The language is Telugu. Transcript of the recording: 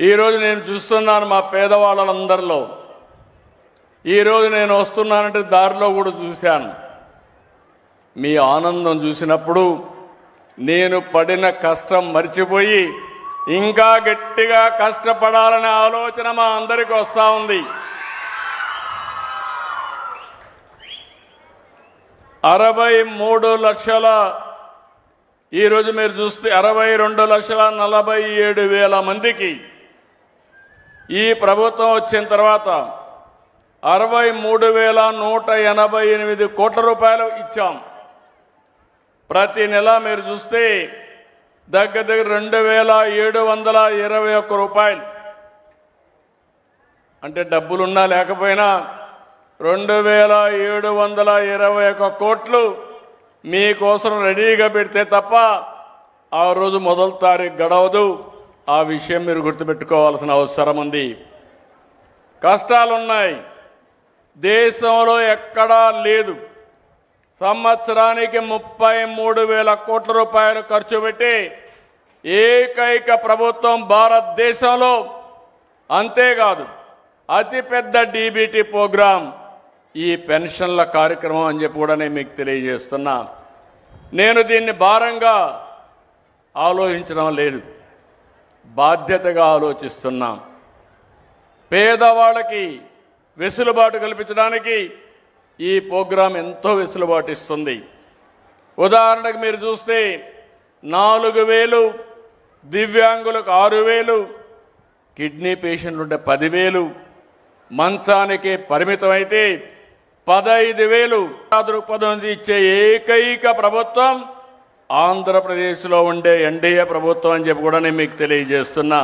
ఈరోజు నేను చూస్తున్నాను మా పేదవాళ్ళందరిలో. ఈరోజు నేను వస్తున్నానంటే దారిలో కూడా చూశాను. మీ ఆనందం చూసినప్పుడు నేను పడిన కష్టం మర్చిపోయి ఇంకా గట్టిగా కష్టపడాలనే ఆలోచన మా అందరికీ వస్తూ ఉంది. 63 లక్షల, ఈరోజు మీరు చూస్తే 62,47,000 మందికి ఈ ప్రభుత్వం వచ్చిన తర్వాత 63,188 కోట్ల రూపాయలు ఇచ్చాం. ప్రతి నెల మీరు చూస్తే దగ్గర 2,721 రూపాయలు. అంటే డబ్బులున్నా లేకపోయినా 2,721 కోట్లు మీకోసం రెడీగా పెడితే తప్ప ఆ రోజు మొదటి తారీఖు గడవదు. ఆ విషయం మీరు గుర్తుపెట్టుకోవాల్సిన అవసరం ఉంది. కష్టాలున్నాయి, దేశంలో ఎక్కడా లేదు. సంవత్సరానికి 33,000 కోట్ల రూపాయలు ఖర్చు పెట్టి ఏకైక ప్రభుత్వం భారతదేశంలో. అంతేకాదు అతిపెద్ద డీబీటీ ప్రోగ్రాం ఈ పెన్షన్ల కార్యక్రమం అని చెప్పి కూడా నేను మీకు తెలియజేస్తున్నా. నేను దీన్ని భారంగా ఆలోచించడం లేదు, బాధ్యతగా ఆలోచిస్తున్నా. పేదవాళ్ళకి వెసులుబాటు కల్పించడానికి ఈ ప్రోగ్రాం ఎంతో వెసులుబాటు ఇస్తుంది. ఉదాహరణకు మీరు చూస్తే 4,000, దివ్యాంగులకు 6,000, కిడ్నీ పేషెంట్లు ఉంటే 10,000, మంచానికి పరిమితమైతే 15,000 దృక్పథం ఇచ్చే ఏకైక ప్రభుత్వం ఆంధ్రప్రదేశ్లో ఉండే ఎన్డీఏ ప్రభుత్వం అని చెప్పి కూడా నేను మీకు తెలియజేస్తున్నా.